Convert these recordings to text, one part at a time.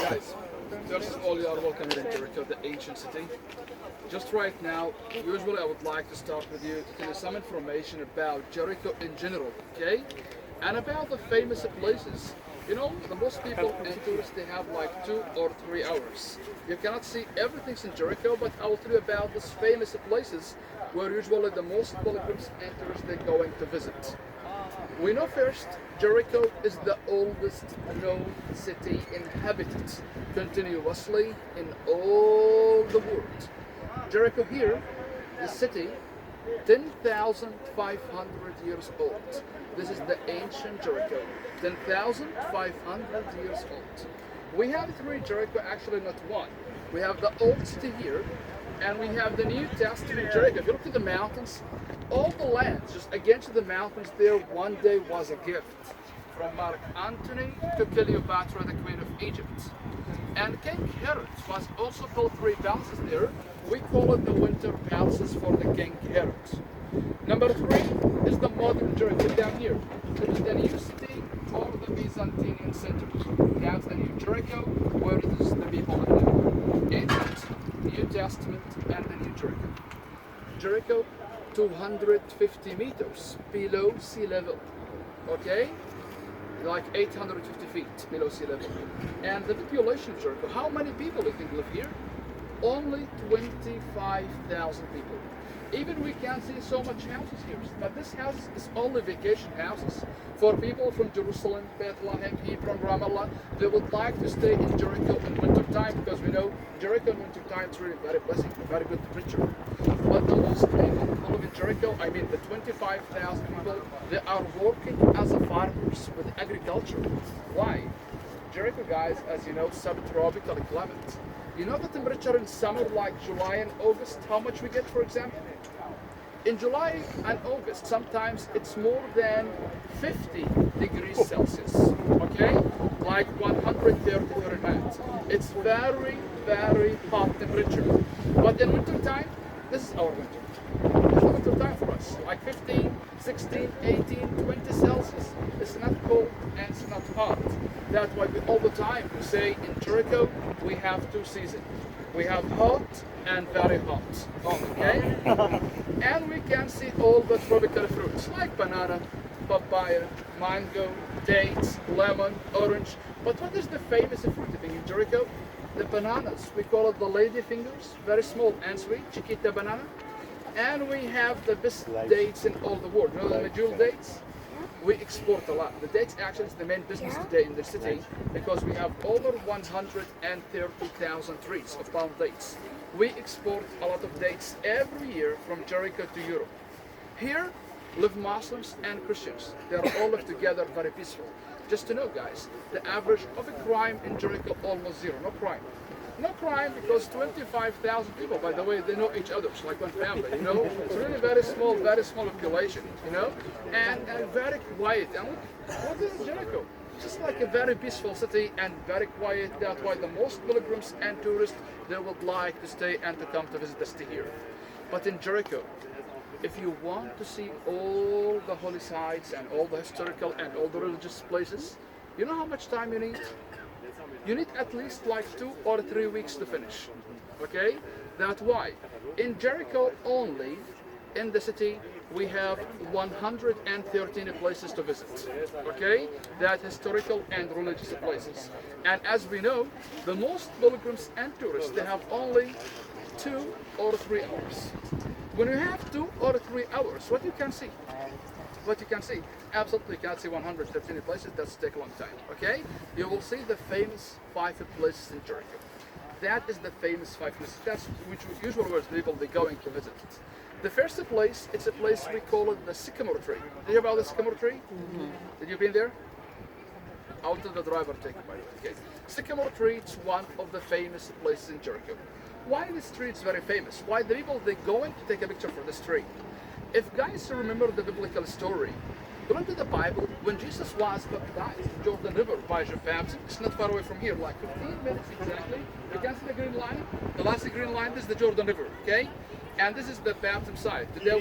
Guys, first of all, you are welcome here in Jericho, the ancient city. Just right now, usually I would like to start with you to tell you some information about Jericho in general, okay? And about the famous places. You know, the most people and tourists, they have like 2 or 3 hours. You cannot see everything in Jericho, but I will tell you about these famous places where usually the most pilgrims and tourists they're going to visit. We know first, Jericho is the oldest known city inhabited continuously in all the world. Jericho here, the city, 10,500 years old. This is the ancient Jericho, 10,500 years old. We have three Jericho, actually not one. We have the old city here, and we have the New Testament Jericho. If you look at the mountains, all the lands just against the mountains there one day was a gift from Mark Antony to Cleopatra, the Queen of Egypt. And King Herod was also built three palaces there. We call it the winter palaces for the King Herod. Number three is the modern Jericho down here. It is the new city or the Byzantine center. We have the new Jericho where it is the people live. Ancient, New Testament, and the new Jericho. Jericho, 250 meters below sea level. Okay? Like 850 feet below sea level. And the population of Jericho, how many people do you think live here? Only 25,000 people. Even we can't see so much houses here, but this house is only vacation houses for people from Jerusalem, Bethlehem, Hebron, Ramallah. They would like to stay in Jericho in winter time because we know Jericho in winter time is really very blessing, very good temperature. But the most people who live in Jericho, I mean the 25,000 people, they are working as a farmers with agriculture. Why? Jericho, guys, as you know, subtropical climate. You know the temperature in summer like July and August, how much we get, for example? In July and August, sometimes it's more than 50 degrees Celsius, okay? Like 130 Fahrenheit. It's very, very hot temperature. But in winter time, this is our winter. It's the winter time for us, like 15, 16, 18, 20 Celsius. It's not cold and it's not hot. That's why we all the time we say in Jericho we have two seasons. We have hot and very hot, okay? And we can see all the tropical fruits like banana, papaya, mango, dates, lemon, orange. But what is the famous fruit in Jericho? The bananas. We call it the lady fingers, very small and sweet, chiquita banana. And we have the best dates in all the world. You know the medjool dates? We export a lot. The dates actually is the main business today in the city because we have over 130,000 trees of palm dates. We export a lot of dates every year from Jericho to Europe. Here live Muslims and Christians. They are all live together very peaceful. Just to know, guys, the average of a crime in Jericho almost zero. No crime. No crime because 25,000 people, by the way, they know each other, it's like one family, you know? It's really very small population, you know? And very quiet. And what is Jericho? Just like a very peaceful city and very quiet. That's why the most pilgrims and tourists, they would like to stay and to come to visit the city here. But in Jericho, if you want to see all the holy sites and all the historical and all the religious places, you know how much time you need? You need at least like 2 or 3 weeks to finish, okay? That's why. In Jericho only, in the city, we have 113 places to visit, okay? That historical and religious places. And as we know, the most pilgrims and tourists, they have only 2 or 3 hours. When you have 2 or 3 hours, what you can see? What you can see, absolutely you can't see 113 places, that's take a long time, okay? You will see the famous 5 places in Jericho. That is the famous 5 places, that's which usually where people they're going to visit. The first place, it's a place we call it the sycamore tree. Did you hear about the sycamore tree? Mm-hmm. Did you been there? I'll tell the driver take it by the way, okay? Sycamore tree is one of the famous places in Jericho. Why this tree is very famous? Why the people they're going to take a picture for this tree? If guys remember the biblical story, according to the Bible, when Jesus was baptized in Jordan River by John Baptist, it's not far away from here, like 15 minutes exactly. You can see the green line? The last green line is the Jordan River, okay? And this is the baptism site. Today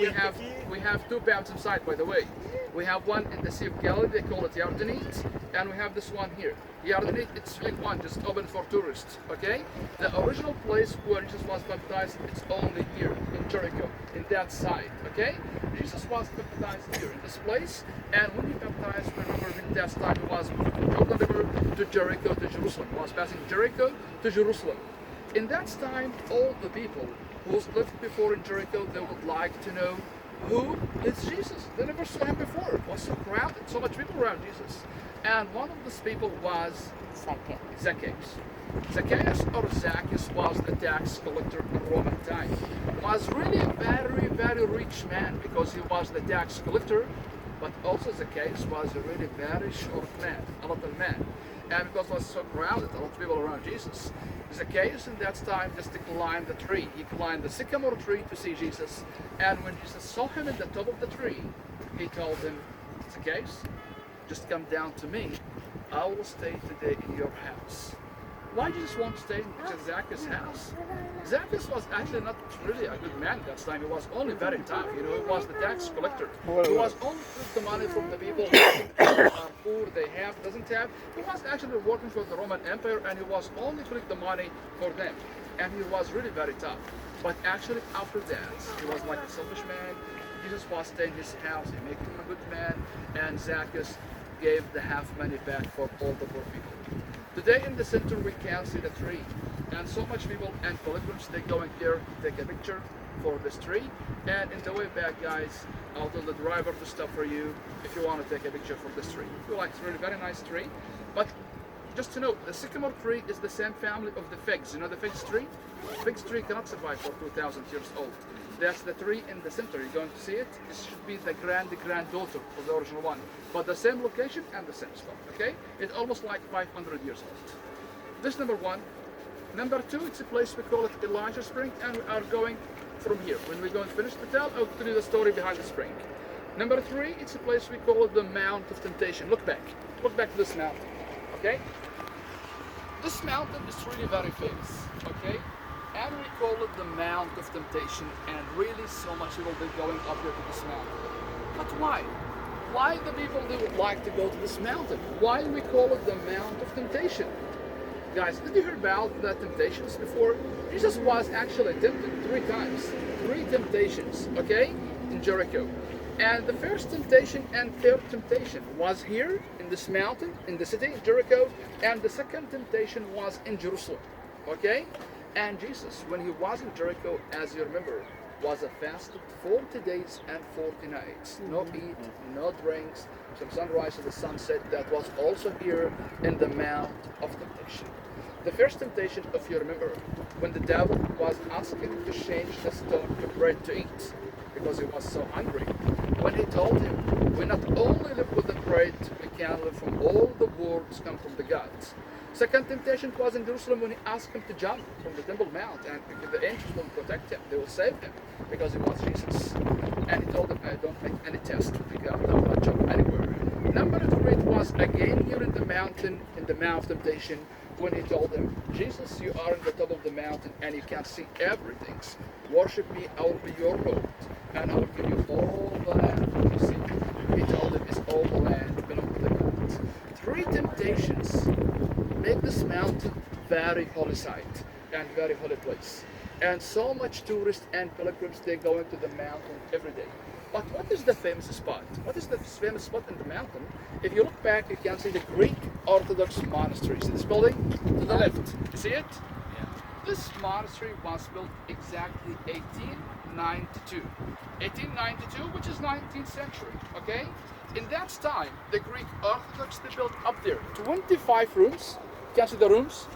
we have two baptism sites, by the way. We have one in the Sea of Galilee, they call it Yardenite, and we have this one here. Yardenite, it's big one, just open for tourists, okay? The original place where Jesus was baptized, it's only here in Jericho, in that site, okay? Jesus was baptized here in this place, and when he baptized, remember in that time he was moving from Jordan River to Jericho to Jerusalem. He was passing Jericho to Jerusalem. In that time, all the people who lived before in Jericho, they would like to know who is Jesus. They never saw him before. It was so crowded, so much people around Jesus. And one of these people was Zacchaeus. Zacchaeus or Zacchaeus was a tax collector in Roman time. Was really a very, very rich man because he was the tax collector, but also Zacchaeus was a really very short man, a little man. And because it was so crowded, a lot of people around Jesus, Zacchaeus in that time just climbed the tree. He climbed the sycamore tree to see Jesus. And when Jesus saw him in the top of the tree, he told him, Zacchaeus, just come down to me. I will stay today in your house. Why did Jesus want to stay in Zacchaeus' house? Zacchaeus was actually not really a good man at that time. He was only very tough. He was the tax collector. He was only took the money from the people who are poor, they have, doesn't have. He was actually working for the Roman Empire, and he was only collecting the money for them. And he was really very tough. But actually after that, he was like a selfish man. Jesus was staying in his house. He made him a good man, and Zacchaeus gave the half money back for all the poor people. Today in the center we can see the tree, and so much people and pilgrims, they going there to take a picture for this tree. And in the way back, guys, I'll tell the driver to stop for you if you want to take a picture for this tree. I feel like it's a really very nice tree. But just to know, the sycamore tree is the same family of the figs. You know the fig tree? The fig tree cannot survive for 2,000 years old. That's the tree in the center. You're going to see it. This should be the granddaughter of the original one. But the same location and the same spot, okay? It's almost like 500 years old. This number one. Number two, it's a place we call it Elijah Spring, and we are going from here. When we're going to finish the tell, I'll tell you the story behind the spring. Number three, it's a place we call it the Mount of Temptation. Look back to this mountain, okay? This mountain is really very famous, okay? And we call it the Mount of Temptation, and really so much people will be going up here to this mountain. But why? Why the people they would like to go to this mountain? Why we call it the Mount of Temptation? Guys, did you hear about the temptations before? Jesus was actually tempted 3 times. 3 temptations, okay, in Jericho. And the first temptation and third temptation was here in this mountain, in the city of Jericho, and the second temptation was in Jerusalem, okay? And Jesus, when he was in Jericho, as you remember, was a fasted 40 days and 40 nights. No eat, no drinks, from sunrise to the sunset. That was also here in the Mount of Temptation. The first temptation, if you remember, when the devil was asking to change the stone to bread to eat, because he was so hungry. When he told him, we not only live with the bread, we can live from all the words come from the gods. Second temptation was in Jerusalem when he asked him to jump from the Temple Mount, and the angels will protect him, they will save him, because he was Jesus. And he told him, I don't make any test with God, I will not jump anywhere. Number 3, it was again here in the mountain, in the Mount of Temptation, when he told him, Jesus, you are in the top of the mountain and you can see everything. Worship me, I will be your Lord, and I will give you all the land you see. He told him, it's all the land belong to the God. 3 temptations make this mountain very holy site and very holy place. And so much tourists and pilgrims, they go into the mountain every day. But what is the famous spot? What is the famous spot in the mountain? If you look back, you can see the Greek Orthodox monastery. See this building? To the left. You see it? Yeah. This monastery was built exactly 1892. 1892, which is 19th century, okay? In that time, the Greek Orthodox, they built up there 25 rooms. You can see the rooms.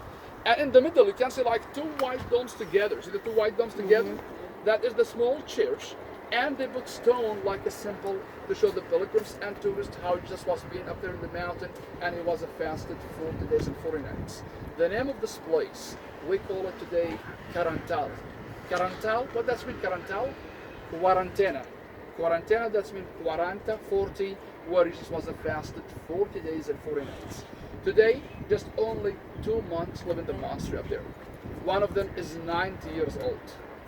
And in the middle, you can see like 2 white domes together. See the 2 white domes together? That is the small church. And they put stone like a symbol to show the pilgrims and tourists how Jesus was being up there in the mountain, and he was fasted 40 days and 40 nights. The name of this place, we call it today Carantal. Carantal, what does mean Carantal? Quarantena. Quarantena, that's mean 40, where Jesus was fasted 40 days and 40 nights. Today, just only 2 monks live in the monastery up there. One of them is 90 years old.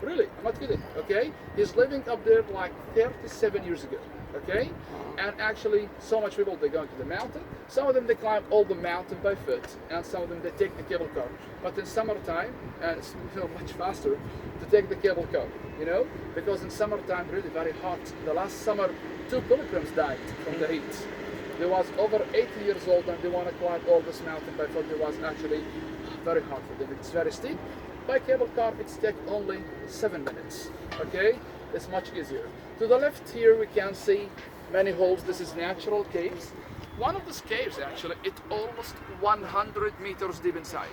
Really, I'm not kidding. Okay, he's living up there like 37 years ago. Okay, and actually, so much people they go to the mountain. Some of them they climb all the mountain by foot, and some of them they take the cable car. But in summertime, and it's much faster to take the cable car. Because in summertime really very hot. The last summer, 2 pilgrims died from the heat. They was over 80 years old and they want to climb all this mountain by foot. It was actually very hard for them. It's very steep. By cable car, it's take only 7 minutes. Okay, it's much easier. To the left here, we can see many holes. This is natural caves. One of these caves actually, it's almost 100 meters deep inside.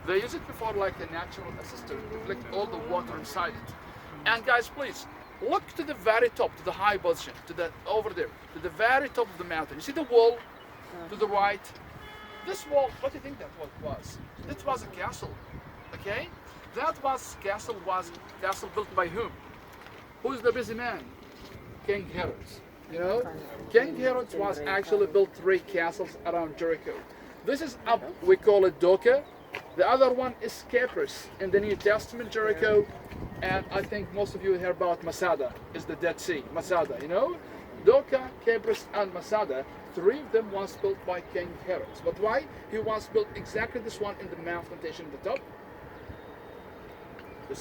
They use it before like a natural cistern to collect all the water inside it. And guys, please look to the very top, to the high position, to the over there, to the very top of the mountain. You see the wall to the right? This wall, what do you think that was? That was a castle. Okay? That castle was built by whom? Who's the busy man? King Herod. King Herod was actually built 3 castles around Jericho. This is up, we call it Doka. The other one is Cyprus in the New Testament, Jericho. And I think most of you hear about Masada, is the Dead Sea. Masada, Doka, Cyprus, and Masada. 3 of them was built by King Herod. But why? He was built exactly this one in the mountain station at the top. To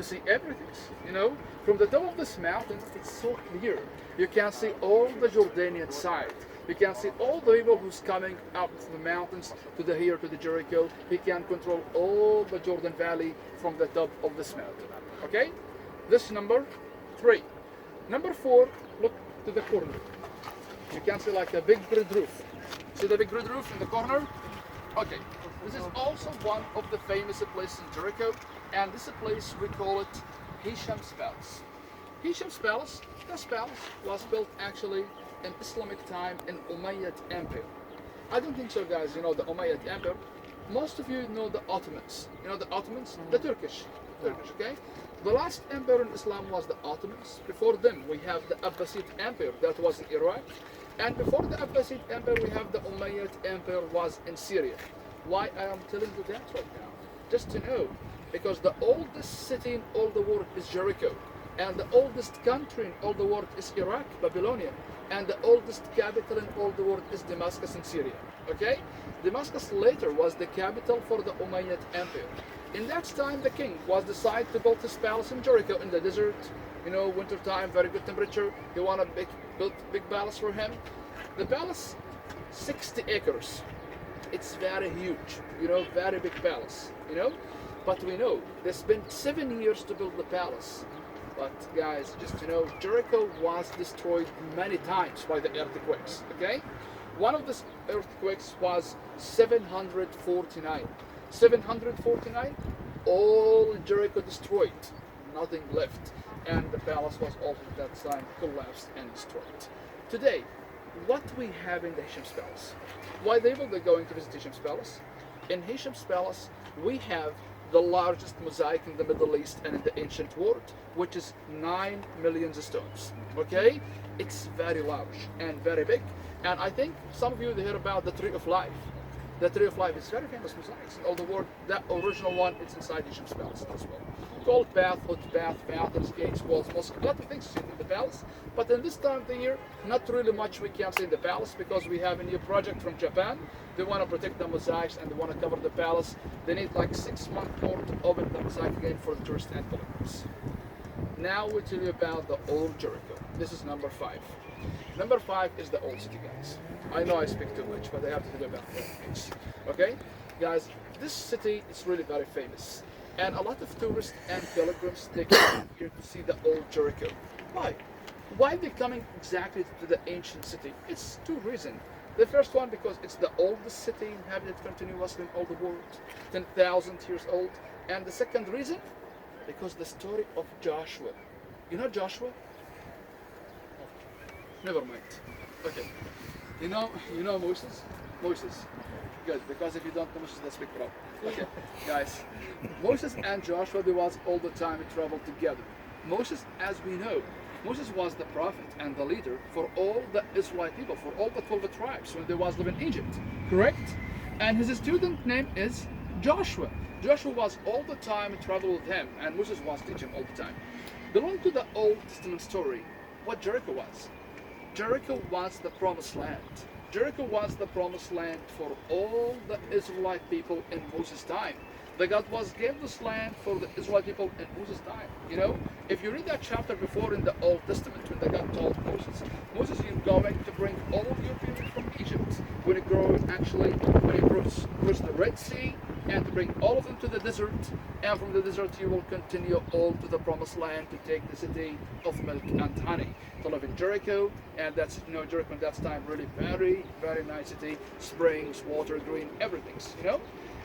see everything, From the top of this mountain, it's so clear. You can see all the Jordanian side. You can see all the people who's coming up from the mountains to the Jericho. He can control all the Jordan Valley from the top of this mountain. Okay? This number 3. Number 4, look to the corner. You can see like a big grid roof. See the big grid roof in the corner? Okay. This is also one of the famous places in Jericho, and this place we call it Hisham's Palace. Hisham's Palace, this palace was built actually in Islamic time in Umayyad Empire. I don't think so, guys. The Umayyad Empire. Most of you know the Ottomans. The Ottomans? The Turkish, okay? The last emperor in Islam was the Ottomans. Before them, we have the Abbasid Empire that was in Iraq. And before the Abbasid Empire, we have the Umayyad Empire was in Syria. Why I am telling you that right now? Just to know, because the oldest city in all the world is Jericho, and the oldest country in all the world is Iraq, Babylonia, and the oldest capital in all the world is Damascus in Syria. Okay? Damascus later was the capital for the Umayyad Empire. In that time, the king was decided to build his palace in Jericho in the desert. Winter time, very good temperature. He wanted to build big palace for him. The palace, 60 acres. It's very huge, very big palace, But we know they spent 7 years to build the palace. But guys, just Jericho was destroyed many times by the earthquakes, okay? One of these earthquakes was 749. 749, all Jericho destroyed, nothing left. And the palace was also at that time collapsed and destroyed. Today, what we have in the Hisham's Palace? Why they will be going to visit Hisham's Palace? In Hisham's Palace, we have the largest mosaic in the Middle East and in the ancient world, which is 9 million stones. Okay? It's very large and very big. And I think some of you hear about the Tree of Life. The Tree of Life is very famous mosaics in all the world. That original one, it's inside Hisham's Palace as well. Called bath, fountains, gates, walls, mosque, a lot of things in the palace. But in this time of the year, not really much we can see in the palace because we have a new project from Japan. They want to protect the mosaics and they want to cover the palace. They need like 6 months more to open the mosaic again for the tourists and pilgrims. Now we tell you about the old Jericho. This is number 5. Number 5 is the old city, guys. I know I speak too much, but I have to tell you about it. Okay? Guys, this city is really very famous. And a lot of tourists and pilgrims, they come here to see the old Jericho. Why? Why are they coming exactly to the ancient city? It's 2 reasons. The first one, because it's the oldest city inhabited continuously in all the world, 10,000 years old. And the second reason, because the story of Joshua. You know Joshua? Never mind. Okay. You know Moses? Moses. Good, because if you don't know Moses, that's a big problem. Okay, guys. Moses and Joshua, they was all the time traveled together. Moses, as we know, Moses was the prophet and the leader for all the Israelite people, for all the 12 tribes when they was living in Egypt. Correct? And his student name is Joshua. Joshua was all the time travel with him, and Moses was teaching all the time. Belong to the Old Testament story, what Jericho was. Jericho was the promised land. Jericho was the promised land for all the Israelite people in Moses' time. The God was gave this land for the Israelite people in Moses' time. You know, if you read that chapter before in the Old Testament, when the God told Moses, Moses, you're going to bring all of your people from Egypt. When you grow, actually, when you cross the Red Sea, and to bring all of them to the desert, and from the desert you will continue all to the promised land to take the city of milk and honey, to live in Jericho. And that's, you know, Jericho at that time really very, very nice city, springs, water, green, everything's, you know.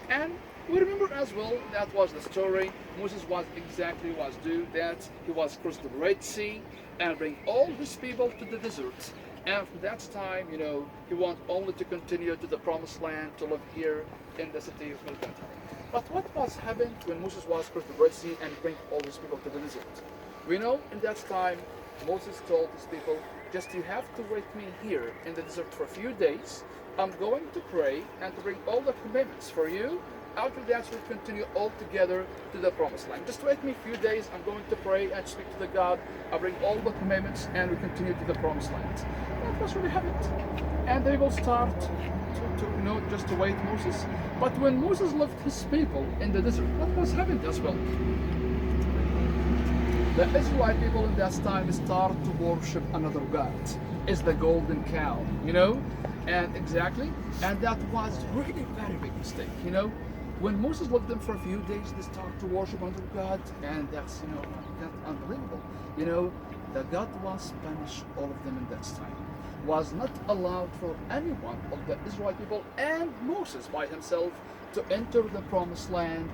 And we remember as well that was the story. Moses was do that. He was cross the Red Sea and bring all his people to the desert. And from that time, you know, he want only to continue to the promised land to live here in the city of milk and honey. But what was happened when Moses was cross the Red Sea and bring all his people to the desert? We know in that time Moses told his people, just you have to wait me here in the desert for a few days. I'm going to pray and to bring all the commandments for you. After that, we'll continue all together to the promised land. Just wait me a few days. I'm going to pray and speak to the God. I'll bring all the commandments and we continue to the promised land. That was really happened. And they will start to you know, just to wait Moses. But when Moses left his people in the desert, what was happened as well? The Israelite people in that time start to worship another God. It's the golden cow, you know? And exactly, and that was really very big mistake, you know? When Moses left them for a few days, they start to worship another God, and that's, you know, that's unbelievable. You know, the God was punished all of them in that time. Was not allowed for anyone of the Israelite people and Moses by himself to enter the promised land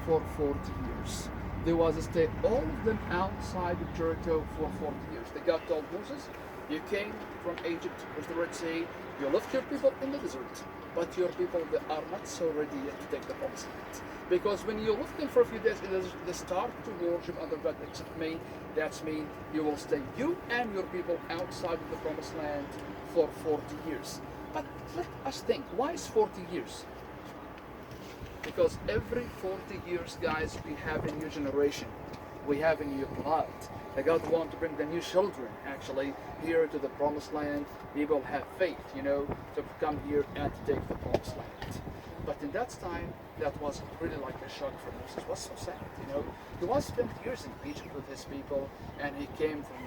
for 40 years. There was a stay all of them outside of Jericho for 40 years. The God told Moses, you came from Egypt with the Red Sea, you left your people in the desert, but your people, they are not so ready yet to take the promised land. Because when you left them for a few days in the desert, they start to worship other gods except me. That's mean you will stay, you and your people, outside of the promised land for 40 years. But let us think, why is 40 years? Because every 40 years, guys, we have a new generation. We have a new blood. The God wants to bring the new children, actually, here to the promised land. People have faith, you know, to come here and to take the promised land. But in that time, that was really like a shock for Moses. It was so sad, you know. He was spent years in Egypt with his people, and he came from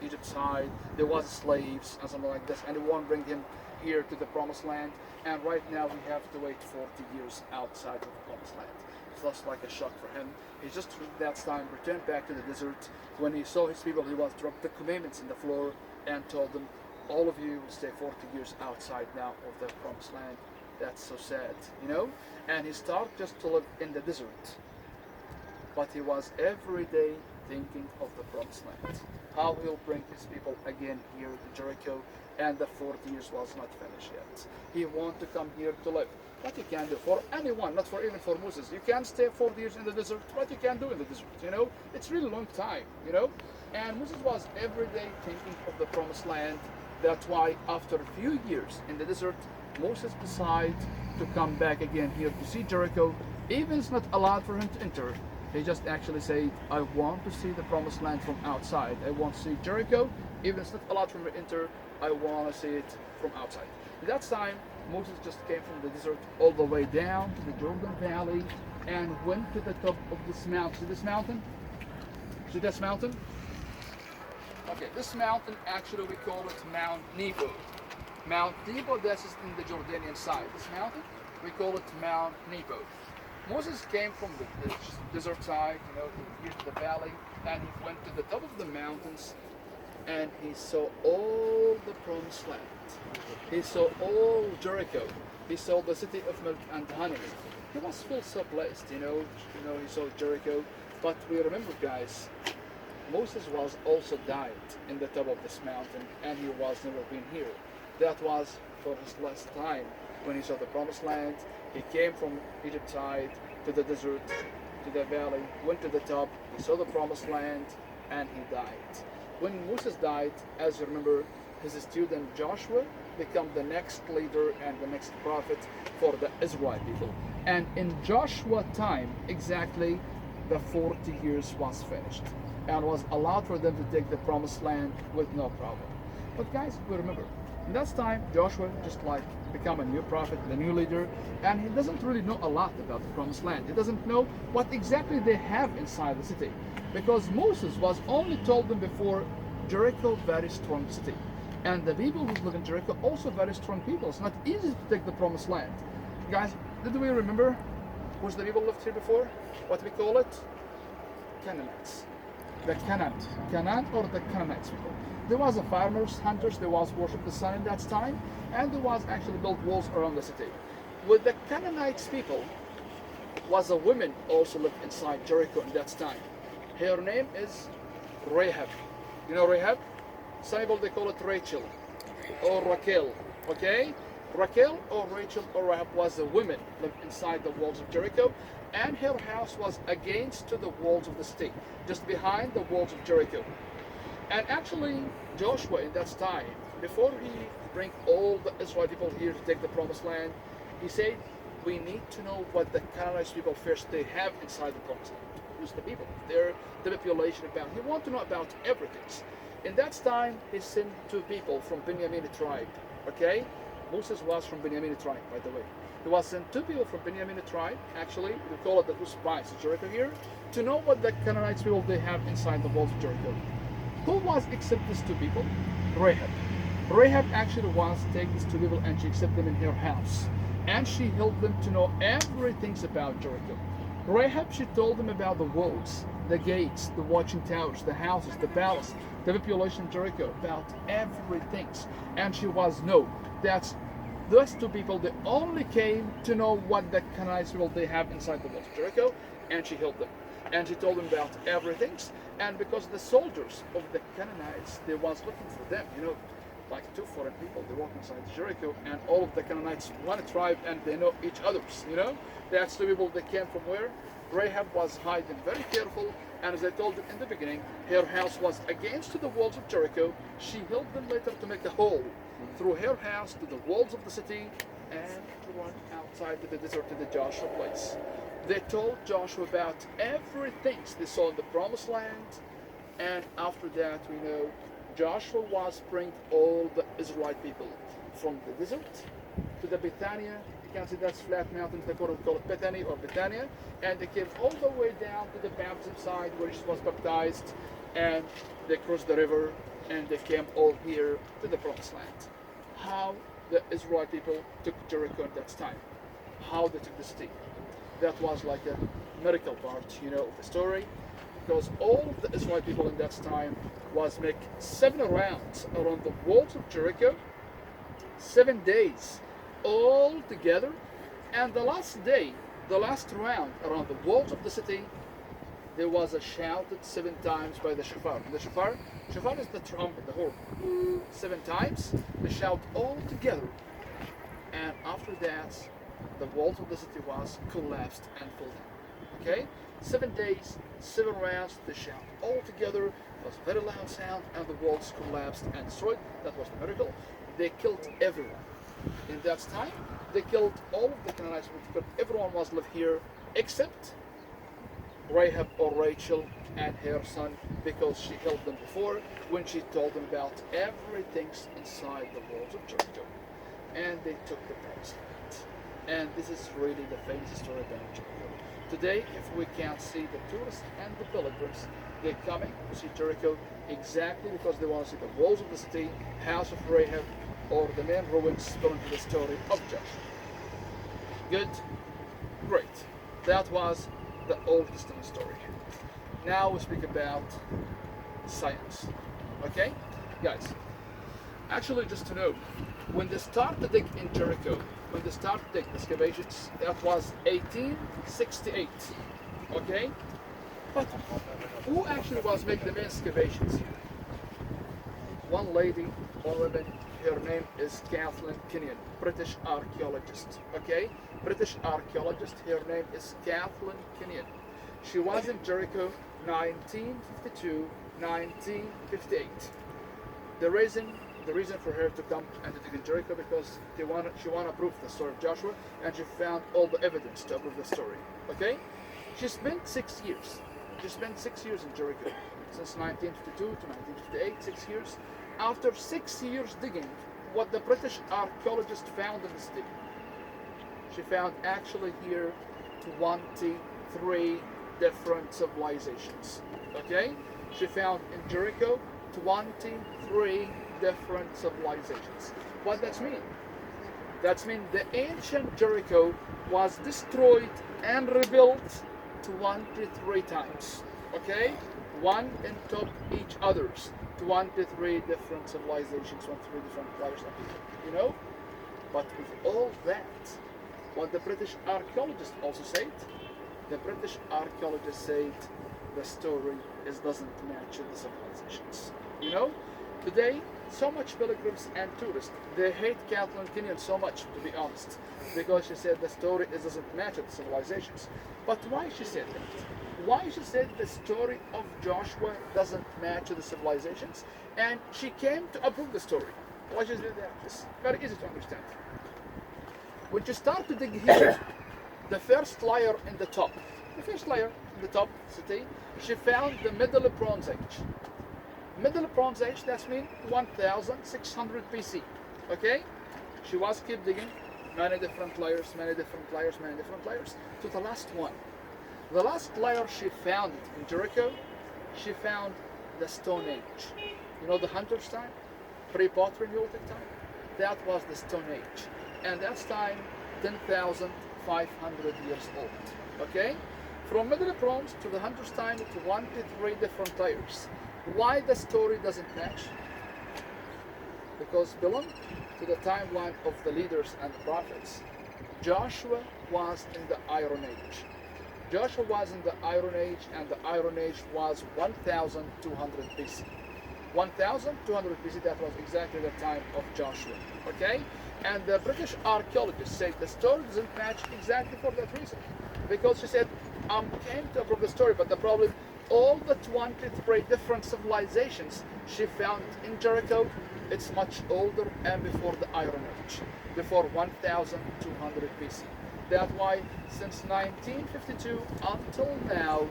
Egypt's side. There was slaves and something like this, and they won't bring him here to the promised land. And right now we have to wait 40 years outside of the promised land. It was like a shock for him. He just that time returned back to the desert. When he saw his people, he was dropped the commandments in the floor and told them, all of you will stay 40 years outside now of the promised land. That's so sad, you know? And he started just to live in the desert. But he was every day thinking of the promised land. How he'll bring his people again here to Jericho, and the 40 years was not finished yet. He wanted to come here to live. What you can do for anyone, not for even for Moses. You can stay 40 years in the desert. What you can do in the desert, you know? It's really long time, you know? And Moses was every day thinking of the promised land. That's why after a few years in the desert, Moses decided to come back again here to see Jericho. Even it's not allowed for him to enter. He just actually said, I want to see the promised land from outside. I want to see Jericho. Even it's not allowed for him to enter, I want to see it from outside. At that time, Moses just came from the desert all the way down to the Jordan Valley and went to the top of this mountain. See this mountain? See this mountain? Okay, this mountain actually we call it Mount Nebo. Mount Nebo, this is in the Jordanian side. This mountain, we call it Mount Nebo. Moses came from the desert side, you know, here to the valley, and he went to the top of the mountains, and he saw all the promised land. He saw all Jericho. He saw the city of milk and honey. He was feel so blessed, you know, he saw Jericho. But we remember, guys, Moses was also died in the top of this mountain, and he was never been here. That was for his last time when he saw the promised land. He came from Egypt side to the desert, to the valley, went to the top, he saw the promised land, and he died. When Moses died, as you remember, his student Joshua became the next leader and the next prophet for the Israelite people. And in Joshua time, exactly the 40 years was finished and was allowed for them to take the promised land with no problem. But guys, we remember, in that time, Joshua just like become a new prophet, the new leader, and he doesn't really know a lot about the promised land. He doesn't know what exactly they have inside the city, because Moses was only told them before Jericho, very strong city, and the people who live in Jericho also very strong people. It's not easy to take the promised land. Guys, did we remember who's the people lived here before? What we call it? Canaanites. The Canaan or the Canaanites people. There was a farmers, hunters, there was worship the sun in that time, and there was actually built walls around the city. With the Canaanites people was a woman also lived inside Jericho in that time. Her name is Rahab. You know Rahab? Some people they call it Rachel or Raquel. Okay? Raquel or Rachel or Rahab was a woman lived inside the walls of Jericho, and her house was against to the walls of the city, just behind the walls of Jericho. And actually, Joshua in that time, before he bring all the Israel people here to take the promised land, he said, we need to know what the Canaanite people first they have inside the promised land. Who's the people? They're the population about. He want to know about everything. In that time, he sent two people from Benjamin tribe. Okay? Moses was from Benjamin tribe, by the way. He was sent two people from Benjamin tribe, actually, we call it the two spies of Jericho here, to know what the Canaanite people they have inside the walls of Jericho. Who was accept these two people? Rahab. Rahab actually was take these two people and she accept them in her house. And she helped them to know everything about Jericho. Rahab, she told them about the walls, the gates, the watching towers, the houses, the palace, the population of Jericho, about everything. And she was know that those two people, they only came to know what the Canaanite people they have inside the walls of Jericho, and she helped them. And she told them about everything. And because the soldiers of the Canaanites, they was looking for them, like two foreign people, they walk inside Jericho, and all of the Canaanites, one tribe, and they know each others, That's the people that came from where? Rahab was hiding very careful, and as I told you in the beginning, her house was against the walls of Jericho. She helped them later to make a hole through her house to the walls of the city and to run outside to the desert to the Joshua place. They told Joshua about everything they saw in the promised land, and after that we know Joshua was bring all the Israelite people from the desert to the Bethania. You can see that's flat mountain, they call it Bethany or Bethania, and they came all the way down to the baptism side where she was baptized, and they crossed the river and they came all here to the promised land. How the Israelite people took Jericho at that time, how they took the city. That was like a miracle part, of the story, because all of the Israelite people in that time was make 7 rounds around the walls of Jericho, 7 days, all together, and the last day, the last round around the walls of the city, there was a shouted 7 times by the shofar. The shofar is the trumpet, the horn. 7 times, they shout all together, and after that, the walls of the city was collapsed and fell down. Okay? 7 days, 7 rounds, they shout all together. It was a very loud sound, and the walls collapsed and destroyed. That was the miracle. They killed everyone. In that time, they killed all of the Canaanites. Everyone was lived here except Rahab or Rachel and her son, because she helped them before when she told them about everything inside the walls of Jericho. And they took the promised land. And this is really the famous story about Jericho. Today, if we can see the tourists and the pilgrims, they're coming to see Jericho exactly because they want to see the walls of the city, house of Rahab, or the main ruins belonging to the story of Joshua. Good? Great. That was the Old Testament story. Now we speak about science. Okay? Guys, actually just to know, when they started to dig in Jericho, when they started to dig excavations, that was 1868. Okay? But who actually was making the main excavations here? One lady, one woman, her name is Kathleen Kenyon, British archaeologist. Okay? British archaeologist, her name is Kathleen Kenyon. She was in Jericho 1952, 1958. The reason the reason for her to come and to dig in Jericho because she wanted to prove the story of Joshua, and she found all the evidence to prove the story. Okay, she spent 6 years. She spent 6 years in Jericho, since 1952 to 1958. 6 years. After 6 years digging, what the British archaeologist found in this digging, she found actually here 23 different civilizations. Okay, she found in Jericho 23 different civilizations. What does that mean? That means the ancient Jericho was destroyed and rebuilt 23 times. Okay, one in top each others. 23 different civilizations, 23 different players and people. You know, but with all that, what the British archaeologists also said, the British archaeologists said the story doesn't match the civilizations. You know, today so much pilgrims and tourists, they hate Kathleen Kenyon so much, to be honest, because she said the story doesn't match the civilizations. But why she said that? Why she said the story of Joshua doesn't match the civilizations, and she came to approve the story. Why she did that? It's very easy to understand. When you start to dig here, the first layer in the top, she found the Middle Bronze Age. Middle Bronze Age, that means 1600 BC. Okay? She was keep digging, many different layers, to the last one. The last layer she found in Jericho, she found the Stone Age. You know the Hunter's time? Pre-pottery Neolithic time? That was the Stone Age. And that's time 10,500 years old. Okay? From Middle Bronze to the Hunter's time to 23 different layers. Why the story doesn't match? Because belong to the timeline of the leaders and the prophets. Joshua was in the Iron Age. Joshua was in the Iron Age, and the Iron Age was 1200 BC. 1200 BC, that was exactly the time of Joshua. Okay? And the British archaeologists say the story doesn't match exactly for that reason. Because she said, came to approve the story, but the problem, all the 23 different civilizations she found in Jericho, it's much older and before the Iron Age, before 1200 BC. That's why since 1952 until now,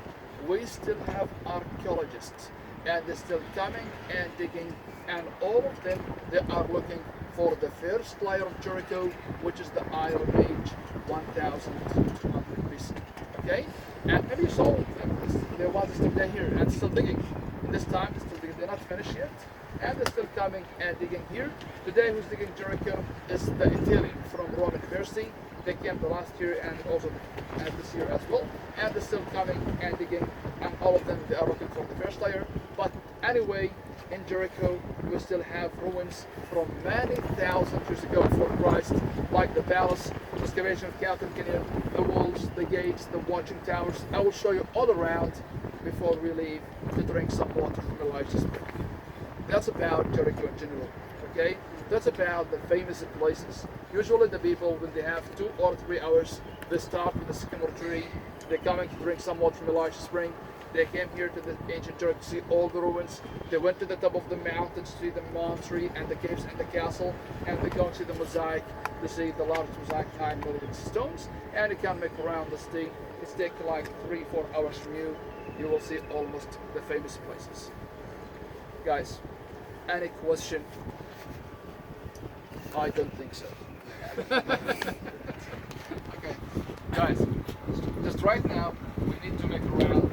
we still have archaeologists, and they're still coming and digging, and all of them, they are looking for the first layer of Jericho, which is the Iron Age, 1200 BC. Okay? And maybe you saw them, there was still there here and still digging. This time, they're still digging. They're not finished yet, and they're still coming and digging here. Today, who's digging Jericho is the Italian from Rome University. They came the last year and also this year as well, and they're still coming and digging, and all of them, they are looking for the first layer. But anyway, in Jericho, we still have ruins from many thousand years ago before Christ, like the palace, the excavation of Kathleen Kenyon, the walls, the gates, the watching towers. I will show you all around before we leave to drink some water from Elijah's spring. That's about Jericho in general, okay? That's about the famous places. Usually the people, when they have 2 or 3 hours, they start with the sycamore tree, they're coming to drink some water from Elijah's spring. They came here to the ancient Jericho to see all the ruins. They went to the top of the mountains to see the monastery and the caves and the castle, and they go and see the mosaic to see the large mosaic 9 million stones, and you can make around the city. It's take like 3-4 hours from you. You will see almost the famous places. Guys, any question? I don't think so. Okay, guys, just right now we need to make around